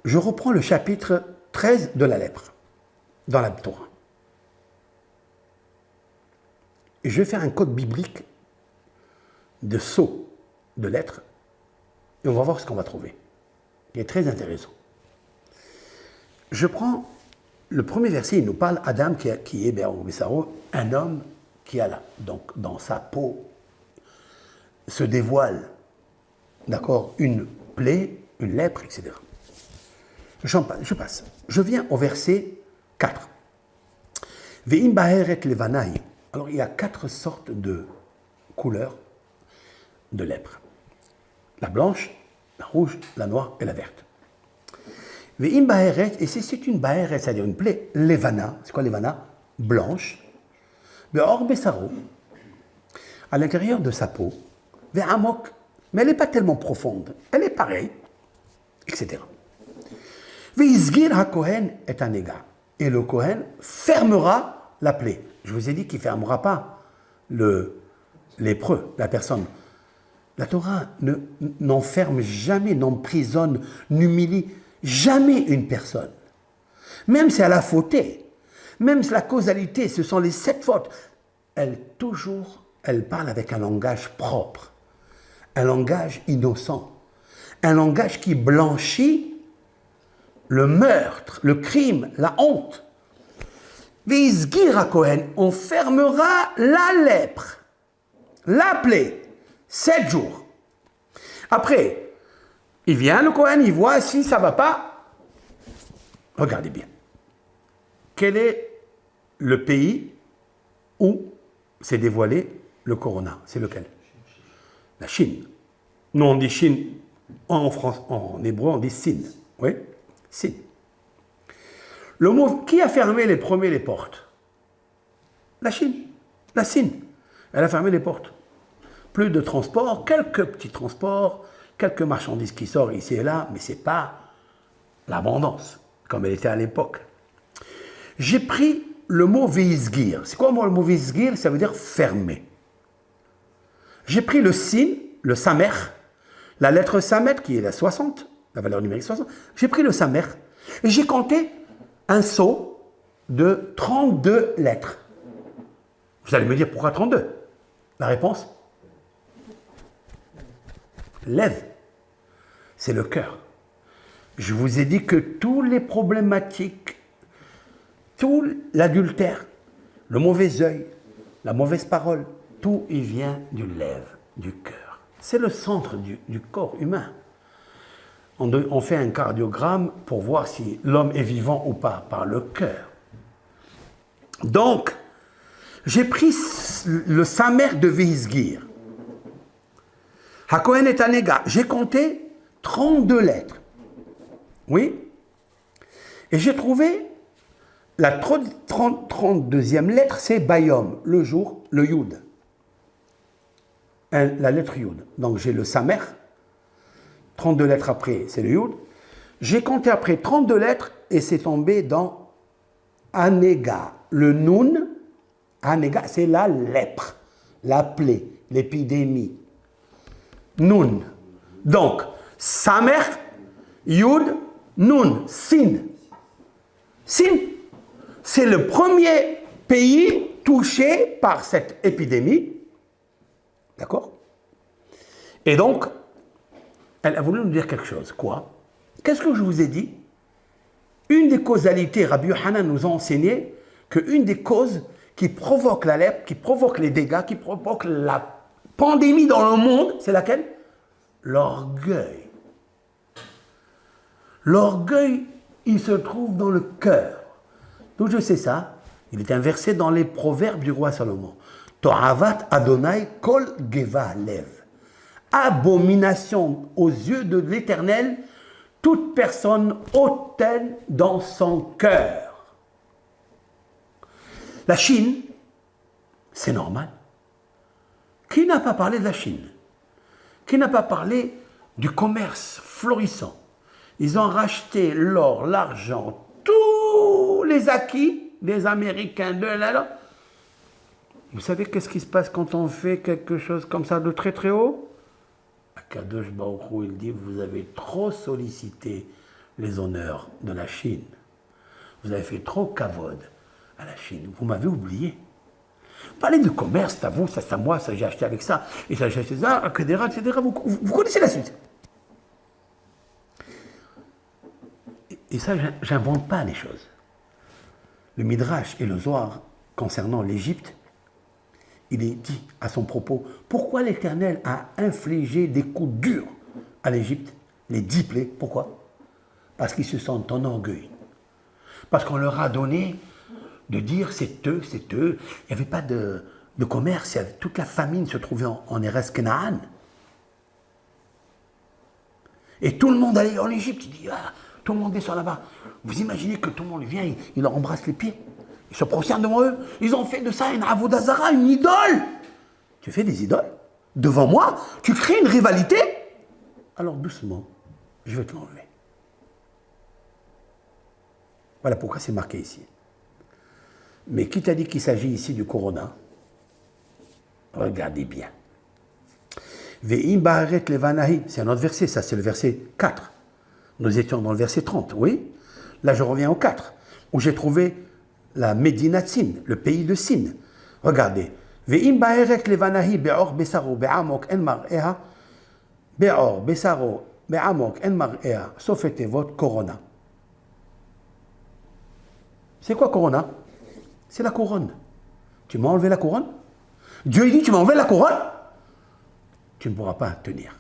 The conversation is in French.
je reprends le chapitre 13 de la lèpre, dans la Torah. Et je vais faire un code biblique de sceaux de lettres, et on va voir ce qu'on va trouver. Il est très intéressant. Je prends le premier verset, il nous parle Adam qui est un homme qui a là, donc dans sa peau se dévoile, d'accord, une plaie, une lèpre, etc. Je passe. Je viens au verset 4. Ve'im baheret levanaï. Alors il y a 4 sortes de couleurs de lèpre. La blanche, la rouge, la noire et la verte. Ve'im baheret, et si c'est une baheret, c'est-à-dire une plaie, levana, c'est quoi levana? Blanche. Ve'or besaro, à l'intérieur de sa peau. Ve'amok, mais elle n'est pas tellement profonde, elle est pareille, etc. Ve'izgir ha-kohen est un égard. Et le Kohen fermera la plaie. Je vous ai dit qu'il ne fermera pas lépreux, la personne. La Torah n'enferme jamais, n'emprisonne, n'humilie jamais une personne. Même si elle a fauté, même si la causalité, ce sont les 7 fautes, elle parle avec un langage propre, un langage innocent, un langage qui blanchit le meurtre, le crime, la honte. Ve'izgir ha-kohen, on fermera la lèpre, la plaie, 7 jours. Après, il vient, le Kohen, il voit si ça ne va pas. Regardez bien. Quel est le pays où s'est dévoilé le corona? C'est lequel? La Chine. Nous, on dit Chine en France, en hébreu, on dit Sin. Oui, Sin. Le mot, qui a fermé les premiers les portes? La Chine, la Chine. Elle a fermé les portes. Plus de transport, quelques petits transports, quelques marchandises qui sortent ici et là, mais ce n'est pas l'abondance, comme elle était à l'époque. J'ai pris le mot veizgir. C'est quoi le mot veizgir? Ça veut dire fermer. J'ai pris le sin, le samer, la lettre samer qui est la 60, la valeur numérique 60. J'ai pris le samer et j'ai compté un sceau de 32 lettres. Vous allez me dire pourquoi 32? La réponse? Lève. C'est le cœur. Je vous ai dit que tous les problématiques, tout l'adultère, le mauvais œil, la mauvaise parole, tout y vient du lève, du cœur. C'est le centre du corps humain. On fait un cardiogramme pour voir si l'homme est vivant ou pas, par le cœur. Donc, j'ai pris le samer de Veizgir. Ha-Kohen est un égard. J'ai compté 32 lettres. Oui. Et j'ai trouvé la 32e lettre, c'est Bayom, le jour, le Yud. La lettre Yud. Donc j'ai le Samer. 32 lettres après, c'est le Yud. J'ai compté après 32 lettres et c'est tombé dans Anega. Le Nun, Anega, c'est la lèpre, la plaie, l'épidémie. Nun. Donc, Samer, Yud, Nun, Sin. Sin, c'est le premier pays touché par cette épidémie. D'accord? Et donc, elle a voulu nous dire quelque chose. Quoi? Qu'est-ce que je vous ai dit? Une des causalités, Rabbi Yohanan nous a enseigné qu'une des causes qui provoque la lèpre, qui provoque les dégâts, qui provoque la pandémie dans le monde, c'est laquelle? L'orgueil. L'orgueil, il se trouve dans le cœur. D'où je sais ça? Il est inversé dans les proverbes du roi Salomon. To'avat Adonai kol geva lev. Abomination aux yeux de l'Éternel, toute personne hautaine dans son cœur. La Chine, c'est normal. Qui n'a pas parlé de la Chine? Qui n'a pas parlé du commerce florissant? Ils ont racheté l'or, l'argent, tous les acquis des Américains de là. Vous savez qu'est-ce qui se passe quand on fait quelque chose comme ça de très très haut? Akadosh Baruch Hu, il dit, vous avez trop sollicité les honneurs de la Chine. Vous avez fait trop cavode à la Chine. Vous m'avez oublié. Parlez de commerce, c'est à vous, ça c'est à moi, ça j'ai acheté avec ça, et ça j'ai acheté ça, etc. Vous connaissez la suite. Et ça, j'invente pas les choses. Le Midrash et le Zohar, concernant l'Égypte, il est dit à son propos, pourquoi l'Éternel a infligé des coups durs à l'Égypte, les 10 plaies, pourquoi? Parce qu'ils se sentent en orgueil. Parce qu'on leur a donné de dire c'est eux. Il n'y avait pas de commerce, toute la famine se trouvait en Eretz Canaan. Et tout le monde allait en Égypte, il dit, tout le monde descend là-bas. Vous imaginez que tout le monde vient, il leur embrasse les pieds, il se prosterne devant eux. Ils ont fait de ça une avodazara, une idole. Tu fais des idoles devant moi, tu crées une rivalité. Alors doucement, je vais te l'enlever. Voilà pourquoi c'est marqué ici. Mais qui t'a dit qu'il s'agit ici du corona? Regardez bien. Ve'im ba'aret levanahi, c'est un autre verset, ça c'est le verset 4. Nous étions dans le verset 30, oui. Là je reviens au 4, où j'ai trouvé la Médina Sin, le pays de Sin. Regardez. Ve'im ba'aret levanahi be'or besaro be'amok en mar'eha be'or besaro be'amok en mar'eha sauf etevot corona. C'est quoi corona? C'est la couronne. Tu m'as enlevé la couronne? Dieu dit, tu m'as enlevé la couronne? Tu ne pourras pas tenir.